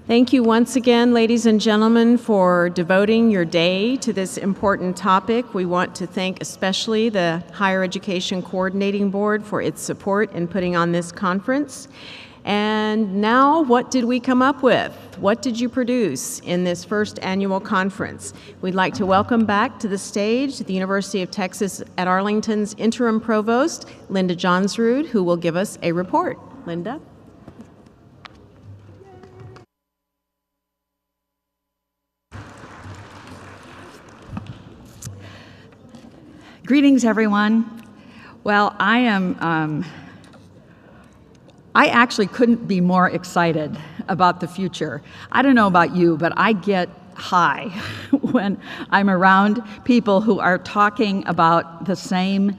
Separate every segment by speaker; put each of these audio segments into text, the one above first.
Speaker 1: Thank you once again, ladies and gentlemen, for devoting your day to this important topic. We want to thank especially the Higher Education Coordinating Board for its support in putting on this conference. And now, what did we come up with? What did you produce in this first annual conference? We'd like to welcome back to the stage the University of Texas at Arlington's Interim Provost, Linda Johnsrud, who will give us a report. Linda?
Speaker 2: Greetings, everyone. Well, I actually couldn't be more excited about the future. I don't know about you, but I get high when I'm around people who are talking about the same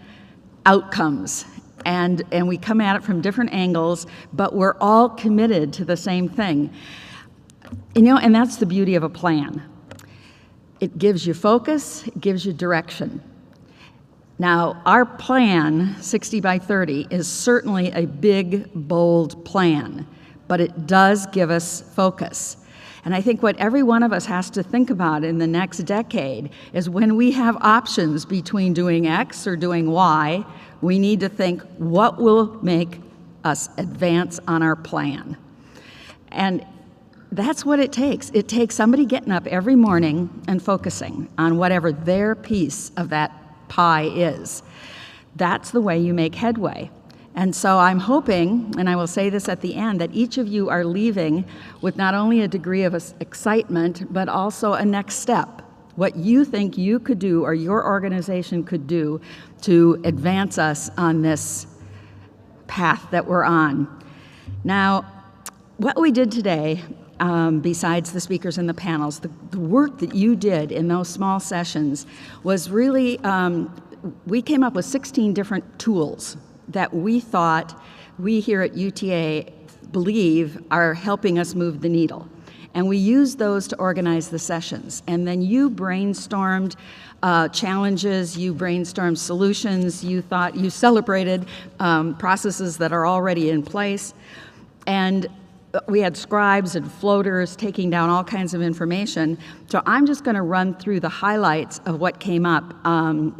Speaker 2: outcomes. And we come at it from different angles, but we're all committed to the same thing. And that's the beauty of a plan. It gives you focus, it gives you direction. Now, our plan, 60 by 30, is certainly a big, bold plan, but it does give us focus. And I think what every one of us has to think about in the next decade is when we have options between doing X or doing Y, we need to think what will make us advance on our plan. And that's what it takes. It takes somebody getting up every morning and focusing on whatever their piece of that pie is. That's the way you make headway. And so I'm hoping, and I will say this at the end, that each of you are leaving with not only a degree of excitement, but also a next step, what you think you could do or your organization could do to advance us on this path that we're on. Now, what we did today, besides the speakers and the panels, the work that you did in those small sessions was really, we came up with 16 different tools that we thought we here at UTA believe are helping us move the needle. And we used those to organize the sessions. And then you brainstormed challenges, you brainstormed solutions, you celebrated processes that are already in place. And we had scribes and floaters taking down all kinds of information. So I'm just going to run through the highlights of what came up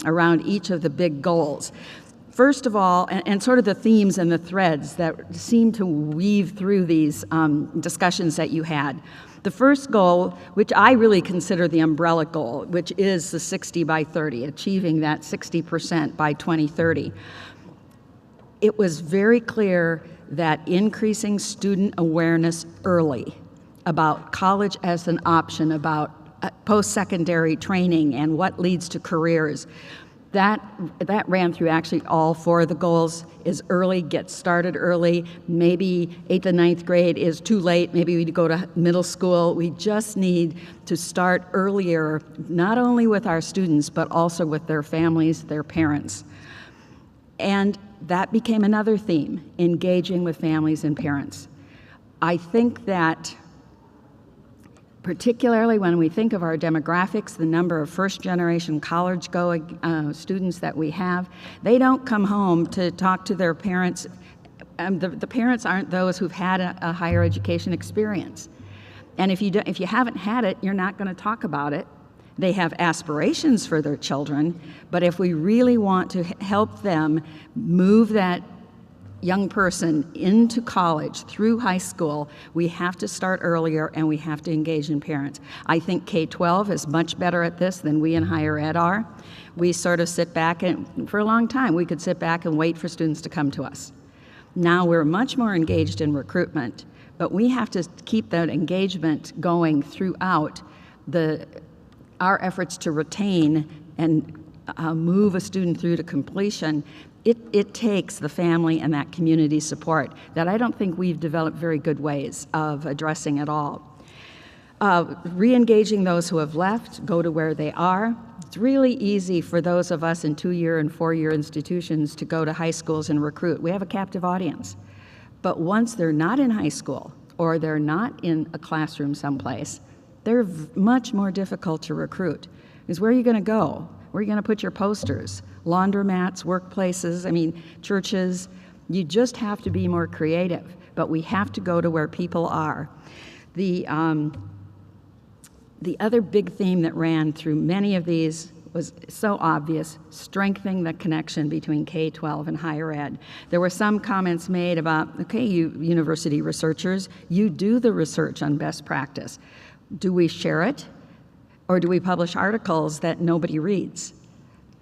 Speaker 2: around each of the big goals. First of all, and sort of the themes and the threads that seem to weave through these discussions that you had. The first goal, which I really consider the umbrella goal, which is the 60 by 30, achieving that 60% by 2030. It was very clear that increasing student awareness early about college as an option, about post-secondary training and what leads to careers, that ran through actually all four of the goals. Is early, get started early. Maybe 8th and 9th grade is too late. Maybe we go to middle school. We just need to start earlier, not only with our students, but also with their families, their parents. And that became another theme, engaging with families and parents. I think that particularly when we think of our demographics, the number of first-generation college-going students that we have, they don't come home to talk to their parents. The parents aren't those who've had a higher education experience. And if you haven't had it, you're not going to talk about it. They have aspirations for their children, but if we really want to help them move that young person into college through high school, we have to start earlier and we have to engage in parents. I think K-12 is much better at this than we in higher ed are. We sort of sit back, and for a long time we could sit back and wait for students to come to us. Now we're much more engaged in recruitment, but we have to keep that engagement going throughout our efforts to retain and move a student through to completion. It takes the family and that community support that I don't think we've developed very good ways of addressing at all. Re-engaging those who have left, go to where they are. It's really easy for those of us in 2-year and 4-year institutions to go to high schools and recruit. We have a captive audience. But once they're not in high school or they're not in a classroom someplace, they're much more difficult to recruit. Because where are you going to go? Where are you going to put your posters? Laundromats, workplaces, churches. You just have to be more creative, but we have to go to where people are. The other big theme that ran through many of these was so obvious: strengthening the connection between K-12 and higher ed. There were some comments made about, okay, you university researchers, you do the research on best practice. Do we share it, or do we publish articles that nobody reads?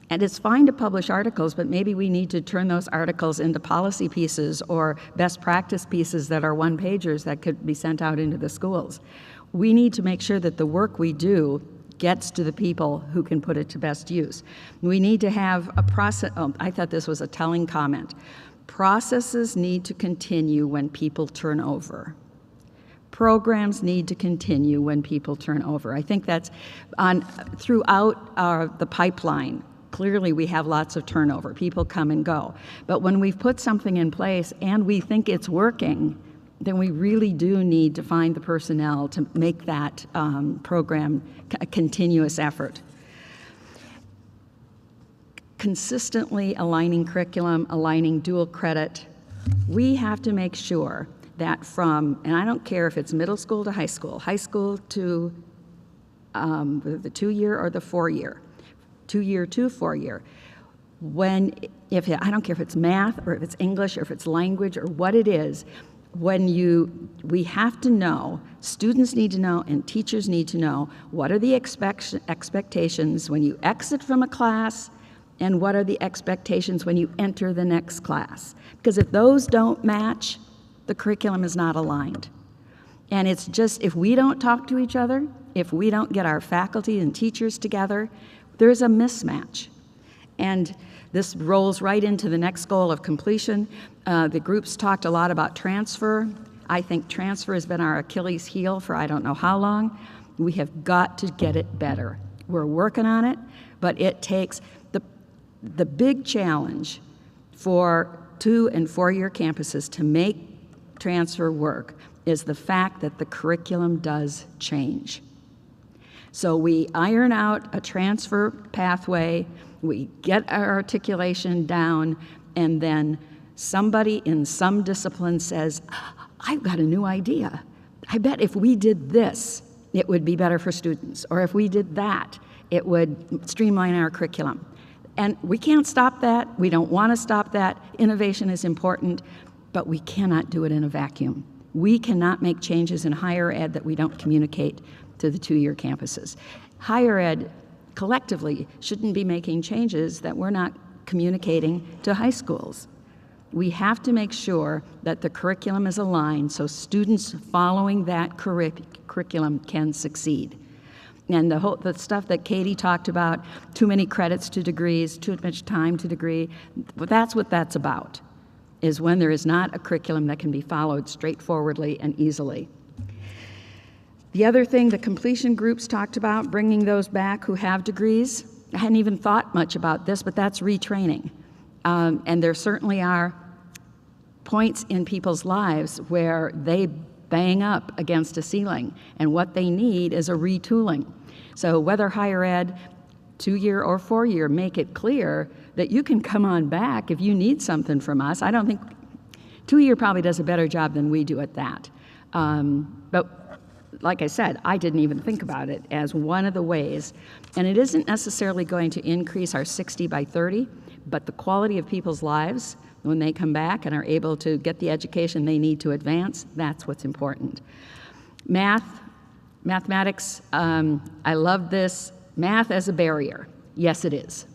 Speaker 2: And it's fine to publish articles, but maybe we need to turn those articles into policy pieces or best practice pieces that are one-pagers that could be sent out into the schools. We need to make sure that the work we do gets to the people who can put it to best use. We need to have a process. Oh, I thought this was a telling comment. Processes need to continue when people turn over. Programs need to continue when people turn over. I think that's throughout the pipeline. Clearly, we have lots of turnover. People come and go. But when we've put something in place and we think it's working, then we really do need to find the personnel to make that program a continuous effort. Consistently aligning curriculum, aligning dual credit. We have to make sure that and I don't care if it's middle school to high school to the 2-year or the 4-year, 2-year to 4-year. I don't care if it's math or if it's English or if it's language or what it is, we have to know, students need to know and teachers need to know, what are the expectations when you exit from a class and what are the expectations when you enter the next class. Because if those don't match, the curriculum is not aligned. And it's just, if we don't talk to each other, if we don't get our faculty and teachers together, there's a mismatch. And this rolls right into the next goal of completion. The groups talked a lot about transfer. I think transfer has been our Achilles heel for I don't know how long. We have got to get it better. We're working on it, but it takes the big challenge for 2- and 4-year campuses to make transfer work is the fact that the curriculum does change. So we iron out a transfer pathway, we get our articulation down, and then somebody in some discipline says, I've got a new idea. I bet if we did this, it would be better for students. Or if we did that, it would streamline our curriculum. And we can't stop that. We don't want to stop that. Innovation is important, but we cannot do it in a vacuum. We cannot make changes in higher ed that we don't communicate to the 2-year campuses. Higher ed collectively shouldn't be making changes that we're not communicating to high schools. We have to make sure that the curriculum is aligned so students following that curriculum can succeed. And the stuff that Katie talked about, too many credits to degrees, too much time to degree, that's what that's about, is when there is not a curriculum that can be followed straightforwardly and easily. The other thing the completion groups talked about, bringing those back who have degrees. I hadn't even thought much about this, but that's retraining. And there certainly are points in people's lives where they bang up against a ceiling, and what they need is a retooling. So whether higher ed, 2-year or 4-year, make it clear that you can come on back if you need something from us. I don't think 2-year probably does a better job than we do at that. But like I said, I didn't even think about it as one of the ways, and it isn't necessarily going to increase our 60 by 30, but the quality of people's lives when they come back and are able to get the education they need to advance, that's what's important. Mathematics, I love this. Math as a barrier. Yes, it is.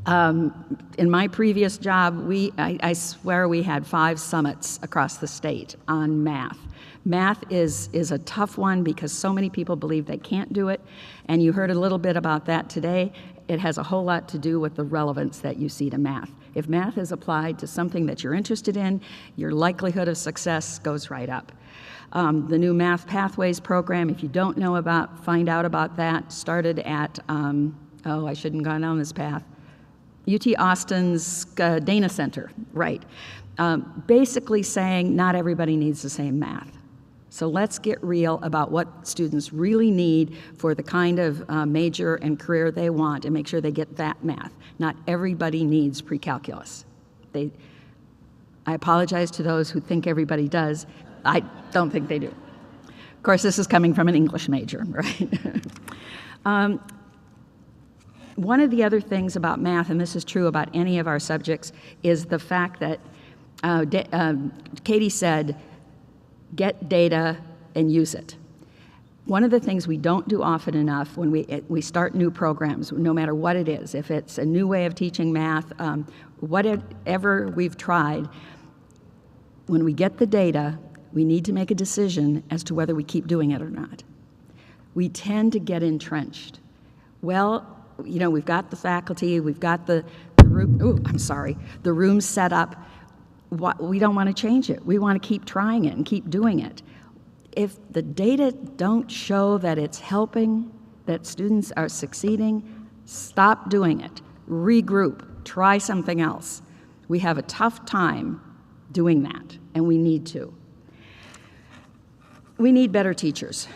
Speaker 2: In my previous job, I swear we had 5 summits across the state on math. Math is a tough one because so many people believe they can't do it, and you heard a little bit about that today. It has a whole lot to do with the relevance that you see to math. If math is applied to something that you're interested in, your likelihood of success goes right up. The new Math Pathways program, if you don't know about, find out about that, started at, I shouldn't have gone down this path, UT Austin's Dana Center, right. Basically saying not everybody needs the same math. So let's get real about what students really need for the kind of major and career they want and make sure they get that math. Not everybody needs pre-calculus. I apologize to those who think everybody does. I don't think they do. Of course, this is coming from an English major, right? One of the other things about math, and this is true about any of our subjects, is the fact that Katie said, get data and use it. One of the things we don't do often enough when we start new programs, no matter what it is, if it's a new way of teaching math, whatever we've tried, when we get the data, we need to make a decision as to whether we keep doing it or not. We tend to get entrenched. Well, you know, we've got the faculty, we've got the room set up. We don't want to change it. We want to keep trying it and keep doing it. If the data don't show that it's helping, that students are succeeding, stop doing it. Regroup. Try something else. We have a tough time doing that, and we need to. We need better teachers.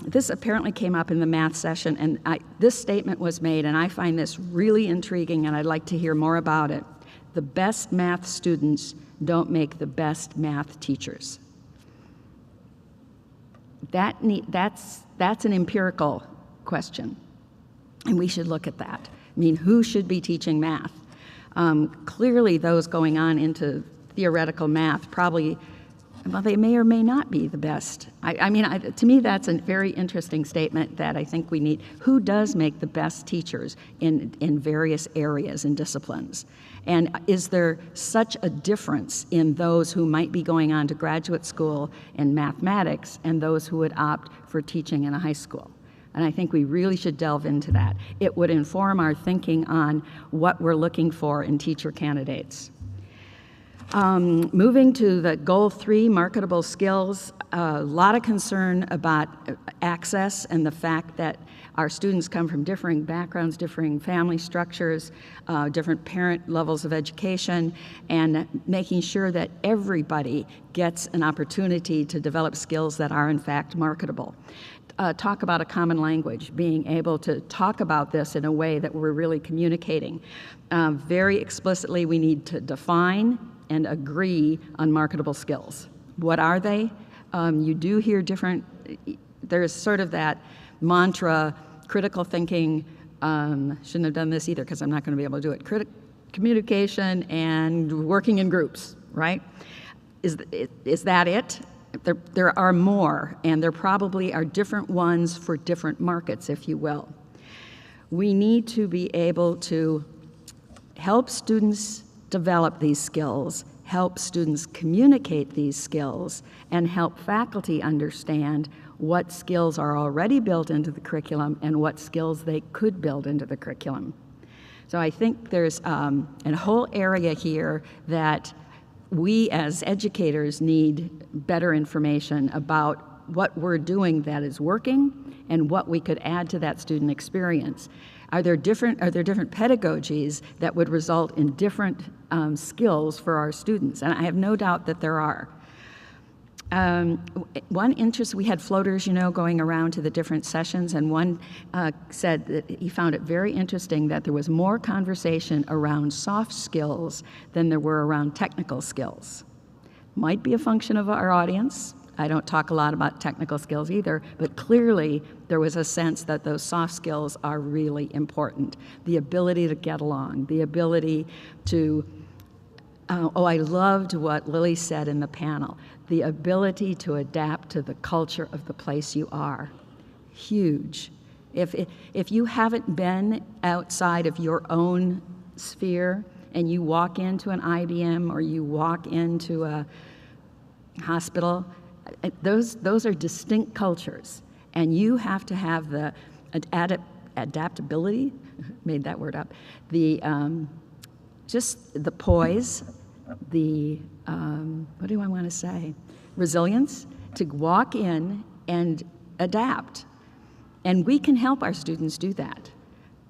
Speaker 2: This apparently came up in the math session, and this statement was made, and I find this really intriguing, and I'd like to hear more about it. The best math students don't make the best math teachers. That's an empirical question, and we should look at that. I mean, who should be teaching math? Clearly, those going on into theoretical math probably, well, they may or may not be the best. To me, that's a very interesting statement that I think we need. Who does make the best teachers in various areas and disciplines? And is there such a difference in those who might be going on to graduate school in mathematics and those who would opt for teaching in a high school? And I think we really should delve into that. It would inform our thinking on what we're looking for in teacher candidates. Moving to the goal 3, marketable skills, a lot of concern about access and the fact that our students come from differing backgrounds, differing family structures, different parent levels of education, and making sure that everybody gets an opportunity to develop skills that are in fact marketable. Talk about a common language, being able to talk about this in a way that we're really communicating. Very explicitly, we need to define and agree on marketable skills. What are they? You do hear different, there's sort of that mantra, critical thinking, shouldn't have done this either because I'm not going to be able to do it, communication and working in groups, right? Is that it? There are more, and there probably are different ones for different markets, if you will. We need to be able to help students develop these skills, help students communicate these skills, and help faculty understand what skills are already built into the curriculum and what skills they could build into the curriculum. So I think there's a whole area here that we as educators need better information about what we're doing that is working and what we could add to that student experience. Are there different pedagogies that would result in different skills for our students? And I have no doubt that there are. One interest, we had floaters, going around to the different sessions, and one said that he found it very interesting that there was more conversation around soft skills than there were around technical skills. Might be a function of our audience. I don't talk a lot about technical skills either, but clearly there was a sense that those soft skills are really important. The ability to get along, the ability to, I loved what Lily said in the panel, the ability to adapt to the culture of the place you are. Huge. If you haven't been outside of your own sphere and you walk into an IBM or you walk into a hospital, those are distinct cultures, and you have to have the adaptability, made that word up, just the poise, the, what do I want to say, resilience to walk in and adapt. And we can help our students do that,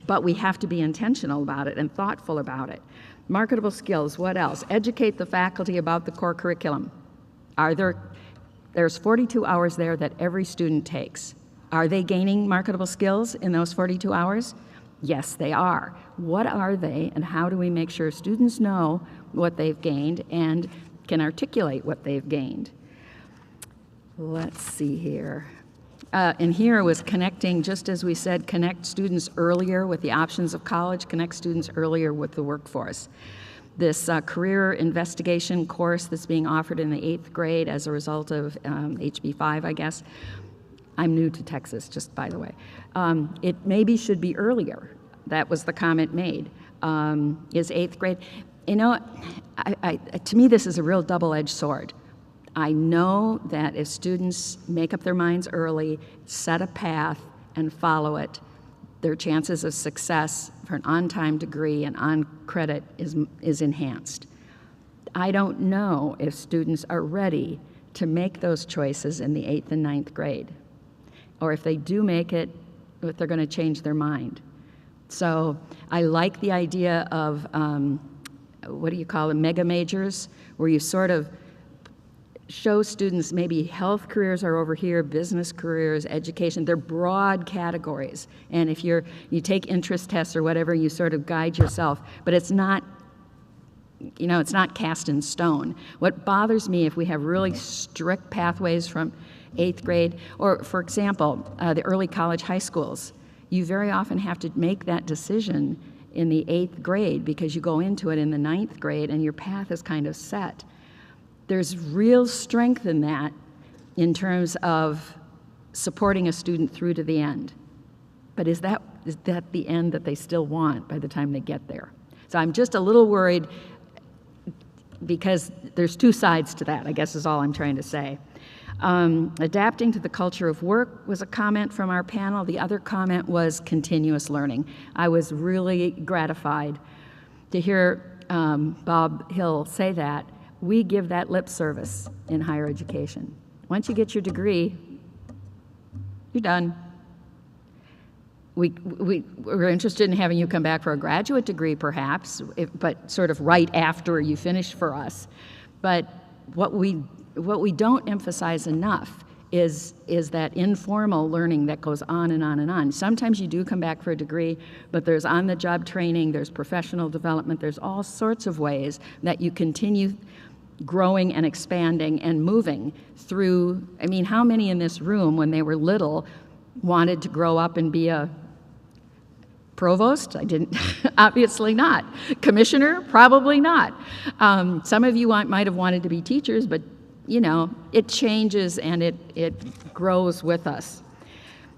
Speaker 2: but we have to be intentional about it and thoughtful about it. Marketable skills, what else? Educate the faculty about the core curriculum. There's 42 hours there that every student takes. Are they gaining marketable skills in those 42 hours? Yes, they are. What are they, and how do we make sure students know what they've gained and can articulate what they've gained? Let's see here. And here was connecting, just as we said, connect students earlier with the options of college, connect students earlier with the workforce. This career investigation course that's being offered in the 8th grade as a result of HB5, I guess. I'm new to Texas, just by the way. It maybe should be earlier. That was the comment made. Is 8th grade? You know, to me, this is a real double-edged sword. I know that if students make up their minds early, set a path, and follow it, their chances of success for an on-time degree and on credit is enhanced. I don't know if students are ready to make those choices in the 8th and 9th grade, or if they do make it, if they're going to change their mind. So I like the idea of, what do you call them, mega majors, where you sort of show students maybe health careers are over here, business careers, education. They're broad categories. And if you take interest tests or whatever, you sort of guide yourself. But it's not, you know, it's not cast in stone. What bothers me if we have really strict pathways from 8th grade, or for example, the early college high schools, you very often have to make that decision in the 8th grade because you go into it in the 9th grade and your path is kind of set. There's real strength in that in terms of supporting a student through to the end. But is that the end that they still want by the time they get there? So I'm just a little worried because there's two sides to that, I guess is all I'm trying to say. Adapting to the culture of work was a comment from our panel. The other comment was continuous learning. I was really gratified to hear Bob Hill say that. We give that lip service in higher education. Once you get your degree, you're done. We're interested in having you come back for a graduate degree, perhaps, but sort of right after you finish for us. But what we don't emphasize enough is that informal learning that goes on and on and on. Sometimes you do come back for a degree, but there's on-the-job training, there's professional development, there's all sorts of ways that you continue growing and expanding and moving through. I mean, how many in this room, when they were little, wanted to grow up and be a provost? I didn't, obviously not. Commissioner? Probably not. Some of you might have wanted to be teachers, but you know, it changes and it grows with us.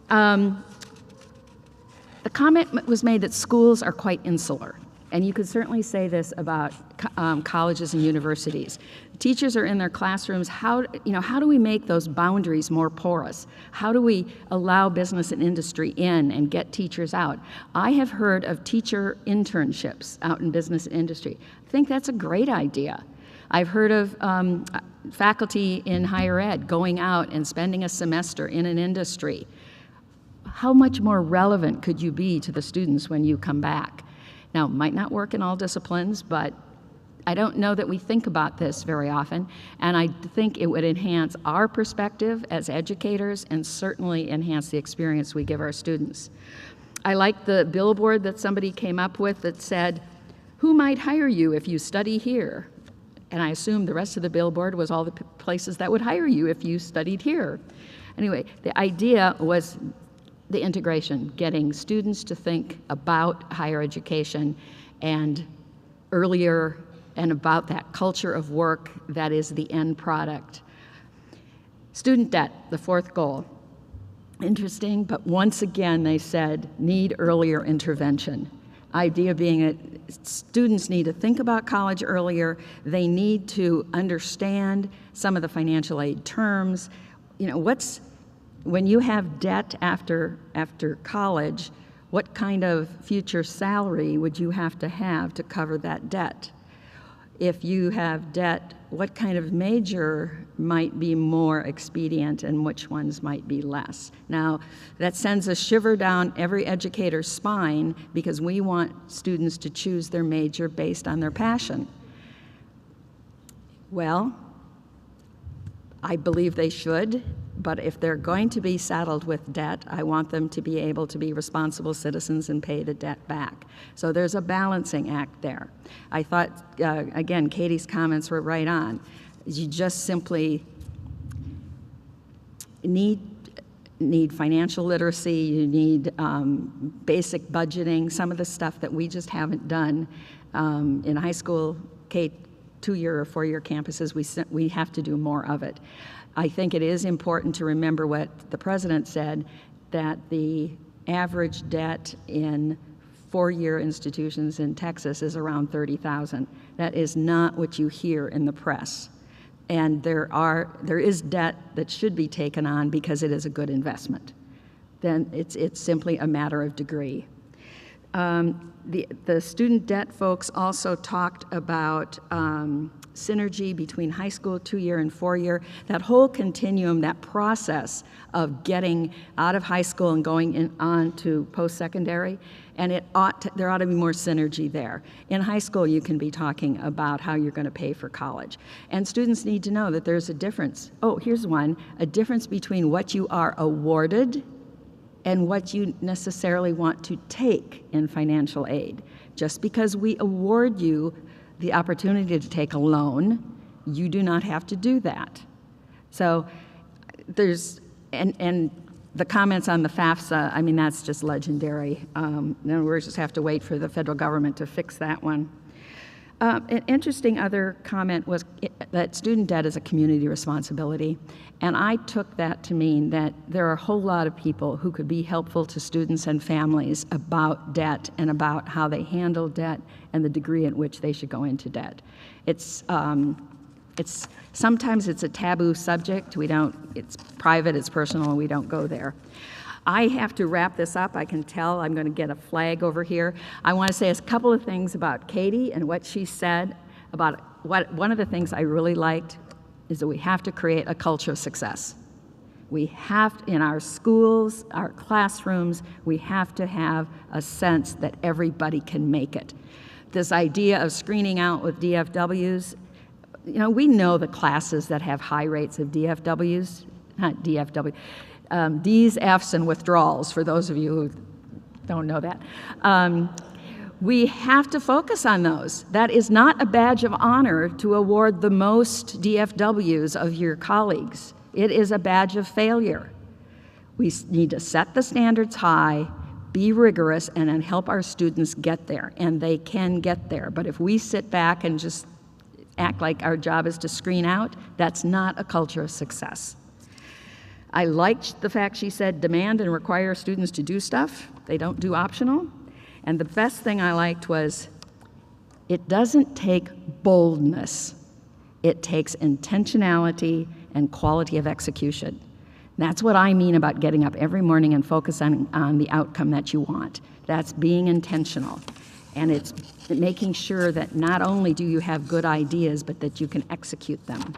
Speaker 2: The comment was made that schools are quite insular, and you could certainly say this about colleges and universities. Teachers are in their classrooms. How do we make those boundaries more porous? How do we allow business and industry in and get teachers out? I have heard of teacher internships out in business and industry. I think that's a great idea. I've heard of faculty in higher ed going out and spending a semester in an industry. How much more relevant could you be to the students when you come back? Now, it might not work in all disciplines, but I don't know that we think about this very often, and I think it would enhance our perspective as educators and certainly enhance the experience we give our students. I like the billboard that somebody came up with that said, "Who might hire you if you study here?" And I assume the rest of the billboard was all the places that would hire you if you studied here. Anyway, the idea was the integration, getting students to think about higher education and earlier and about that culture of work that is the end product. Student debt, the fourth goal. Interesting, but once again they said need earlier intervention. Idea being that students need to think about college earlier. They need to understand some of the financial aid terms. You know, when you have debt after college, what kind of future salary would you have to cover that debt? If you have debt, what kind of major might be more expedient and which ones might be less? Now, that sends a shiver down every educator's spine because we want students to choose their major based on their passion. Well, I believe they should, but if they're going to be saddled with debt, I want them to be able to be responsible citizens and pay the debt back. So there's a balancing act there. I thought, again, Katie's comments were right on. You just simply need financial literacy, you need basic budgeting, some of the stuff that we just haven't done in high school, K, 2-year or 4-year campuses. We have to do more of it. I think it is important to remember what the president said, that the average debt in 4-year institutions in Texas is around $30,000. That is not what you hear in the press. And there is debt that should be taken on because it is a good investment. Then it's simply a matter of degree. The student debt folks also talked about synergy between high school, 2-year, and 4-year. That whole continuum, that process of getting out of high school and going on to post-secondary, and there ought to be more synergy there. In high school, you can be talking about how you're going to pay for college. And students need to know that there's a difference. Oh, here's one, a difference between what you are awarded and what you necessarily want to take in financial aid. Just because we award you the opportunity to take a loan, you do not have to do that. So there's, and the comments on the FAFSA, I mean, that's just legendary. Then we just have to wait for the federal government to fix that one. An interesting other comment was that student debt is a community responsibility. And I took that to mean that there are a whole lot of people who could be helpful to students and families about debt and about how they handle debt and the degree at which they should go into debt. Sometimes it's a taboo subject. It's private, it's personal, and we don't go there. I have to wrap this up. I can tell I'm going to get a flag over here. I want to say a couple of things about Katie and what she said about one of the things I really liked is that we have to create a culture of success. We have, in our schools, our classrooms, we have to have a sense that everybody can make it. This idea of screening out with DFWs, you know, we know the classes that have high rates of DFWs, not DFW, Ds, Fs, and withdrawals, for those of you who don't know that. We have to focus on those. That is not a badge of honor to award the most DFWs of your colleagues. It is a badge of failure. We need to set the standards high, be rigorous, and then help our students get there, and they can get there. But if we sit back and just act like our job is to screen out, that's not a culture of success. I liked the fact she said demand and require students to do stuff. They don't do optional. And the best thing I liked was it doesn't take boldness. It takes intentionality and quality of execution. That's what I mean about getting up every morning and focusing on the outcome that you want. That's being intentional. And it's making sure that not only do you have good ideas, but that you can execute them.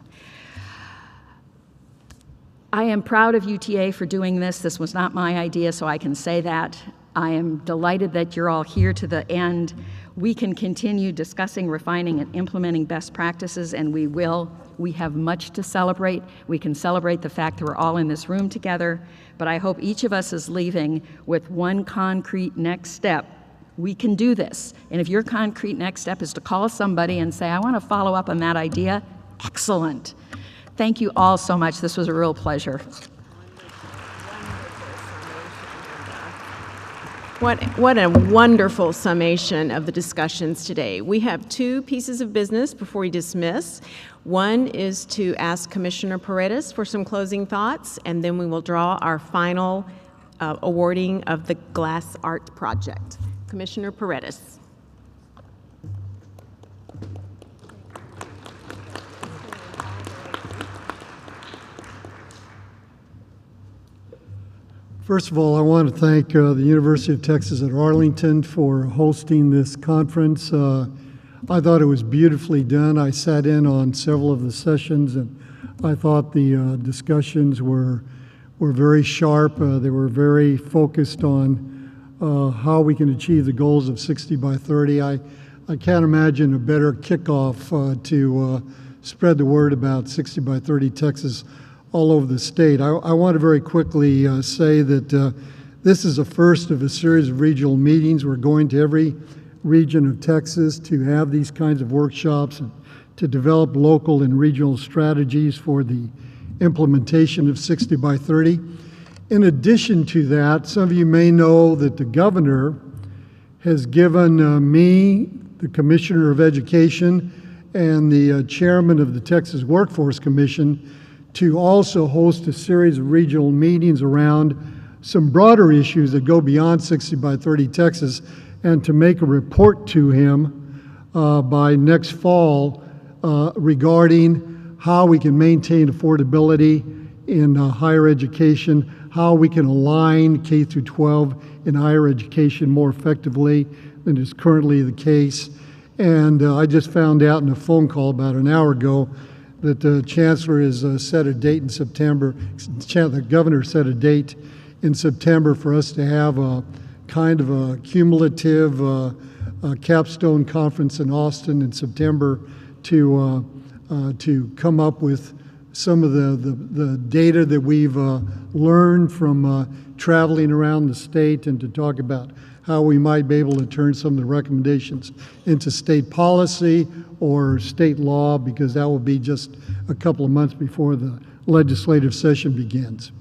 Speaker 2: I am proud of UTA for doing this. This was not my idea, so I can say that. I am delighted that you're all here to the end. We can continue discussing, refining, and implementing best practices, and we will. We have much to celebrate. We can celebrate the fact that we're all in this room together, but I hope each of us is leaving with one concrete next step. We can do this. And if your concrete next step is to call somebody and say, I want to follow up on that idea, excellent. Thank you all so much. This was a real pleasure.
Speaker 1: What a wonderful summation of the discussions today. We have two pieces of business before we dismiss. One is to ask Commissioner Paredes for some closing thoughts, and then we will draw our final awarding of the Glass Art Project. Commissioner Paredes.
Speaker 3: First of all, I want to thank the University of Texas at Arlington for hosting this conference. I thought it was beautifully done. I sat in on several of the sessions, and I thought the discussions were very sharp. They were very focused on how we can achieve the goals of 60 by 30. I can't imagine a better kickoff to spread the word about 60 by 30 Texas all over the state. I want to very quickly say that this is the first of a series of regional meetings. We're going to every region of Texas to have these kinds of workshops and to develop local and regional strategies for the implementation of 60 by 30. In addition to that, some of you may know that the governor has given me, the Commissioner of Education, and the chairman of the Texas Workforce Commission to also host a series of regional meetings around some broader issues that go beyond 60 by 30 Texas, and to make a report to him by next fall regarding how we can maintain affordability in higher education, how we can align K through 12 in higher education more effectively than is currently the case. And I just found out in a phone call about an hour ago that the chancellor has set a date in September. The governor set a date in September for us to have a kind of a cumulative capstone conference in Austin in September to come up with some of the data that we've learned from traveling around the state, and to talk about how we might be able to turn some of the recommendations into state policy or state law, because that will be just a couple of months before the legislative session begins.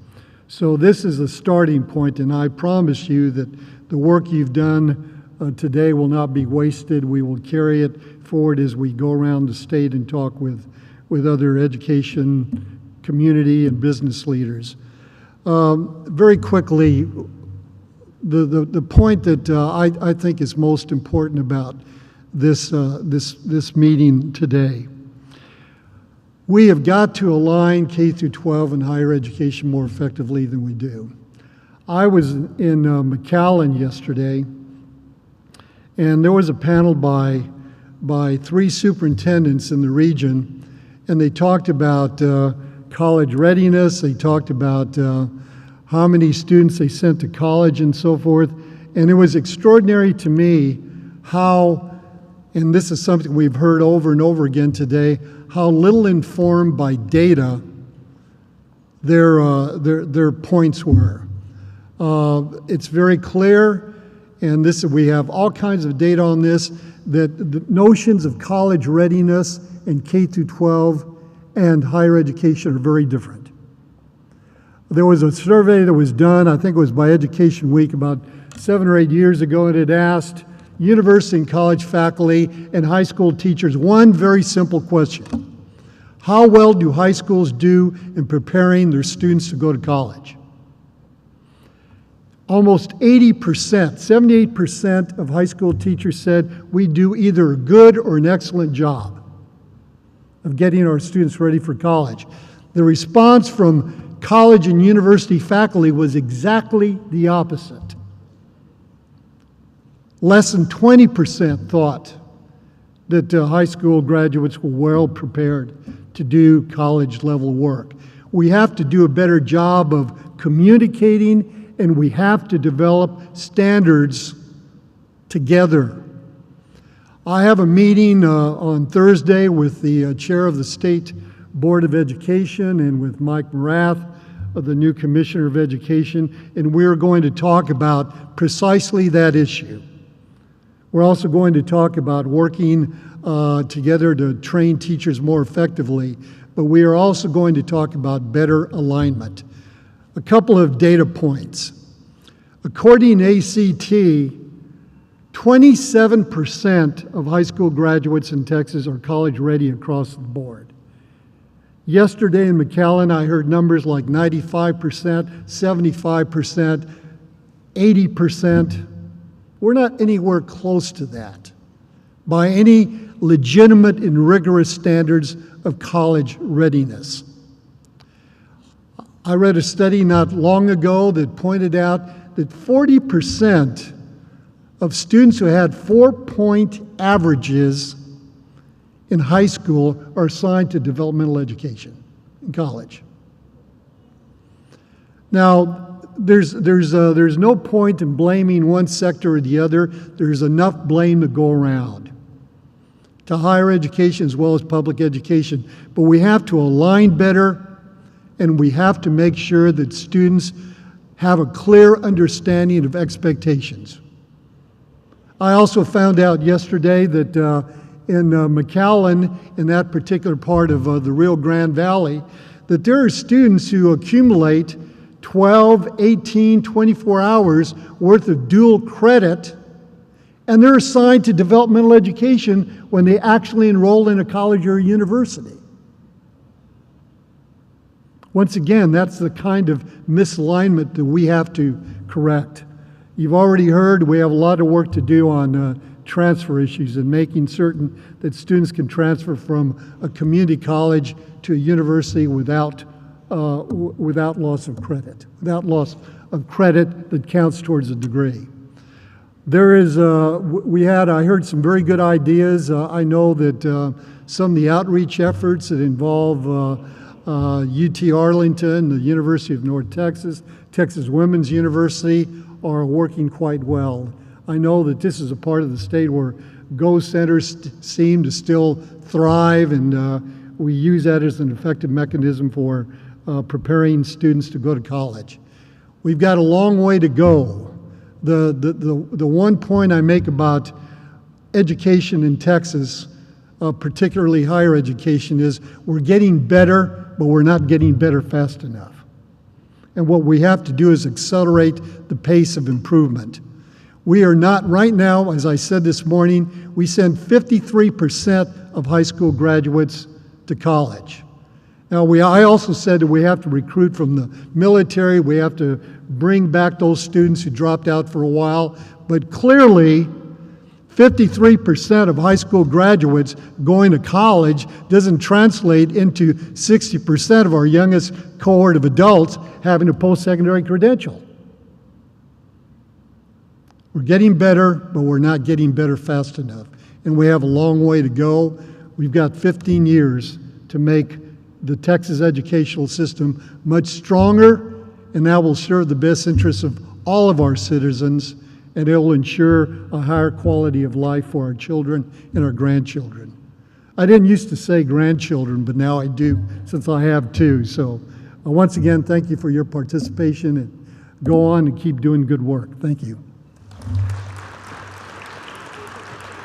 Speaker 3: So this is a starting point, and I promise you that the work you've done today will not be wasted. We will carry it forward as we go around the state and talk with other education, community, and business leaders. Very quickly, the point that I think is most important about this meeting today. We have got to align K through 12 and higher education more effectively than we do. I was in McAllen yesterday, and there was a panel by 3 superintendents in the region, and they talked about college readiness. They talked about how many students they sent to college and so forth. And it was extraordinary to me how, and this is something we've heard over and over again today, how little informed by data their points were. It's very clear, and we have all kinds of data on this, that the notions of college readiness and K through 12 and higher education are very different. There was a survey that was done, I think it was by Education Week, about 7 or 8 years ago, and it asked university and college faculty and high school teachers one very simple question: how well do high schools do in preparing their students to go to college? Almost 80%, 78% of high school teachers said we do either a good or an excellent job of getting our students ready for college. The response from college and university faculty was exactly the opposite. Less than 20% thought that high school graduates were well prepared to do college level work. We have to do a better job of communicating, and we have to develop standards together. I have a meeting on Thursday with the chair of the State Board of Education and with Mike Morath, the new Commissioner of Education, and we're going to talk about precisely that issue. We're also going to talk about working together to train teachers more effectively, but we are also going to talk about better alignment. A couple of data points. According to ACT, 27% of high school graduates in Texas are college ready across the board. Yesterday in McAllen, I heard numbers like 95%, 75%, 80%. We're not anywhere close to that by any legitimate and rigorous standards of college readiness. I read a study not long ago that pointed out that 40% of students who had 4-point averages in high school are assigned to developmental education in college. Now, there's no point in blaming one sector or the other. There's enough blame to go around to higher education as well as public education. But we have to align better, and we have to make sure that students have a clear understanding of expectations. I also found out yesterday that in McAllen, in that particular part of the Rio Grande Valley, that there are students who accumulate 12, 18, 24 hours worth of dual credit, and they're assigned to developmental education when they actually enroll in a college or a university. Once again, that's the kind of misalignment that we have to correct. You've already heard we have a lot of work to do on transfer issues and making certain that students can transfer from a community college to a university without loss of credit, without loss of credit that counts towards a degree. There is, I heard some very good ideas. I know that some of the outreach efforts that involve UT Arlington, the University of North Texas, Texas Women's University are working quite well. I know that this is a part of the state where Go centers seem to still thrive, and we use that as an effective mechanism for preparing students to go to college. We've got a long way to go. The one point I make about education in Texas, particularly higher education, is we're getting better, but we're not getting better fast enough. And what we have to do is accelerate the pace of improvement. We are not, right now, as I said this morning, we send 53% of high school graduates to college. Now, I also said that we have to recruit from the military, we have to bring back those students who dropped out for a while, but clearly, 53% of high school graduates going to college doesn't translate into 60% of our youngest cohort of adults having a post-secondary credential. We're getting better, but we're not getting better fast enough. And we have a long way to go. We've got 15 years to make the Texas educational system much stronger, and that will serve the best interests of all of our citizens, and it will ensure a higher quality of life for our children and our grandchildren. I didn't used to say grandchildren, but now I do, since I have two. So once again, thank you for your participation, and go on and keep doing good work. Thank you.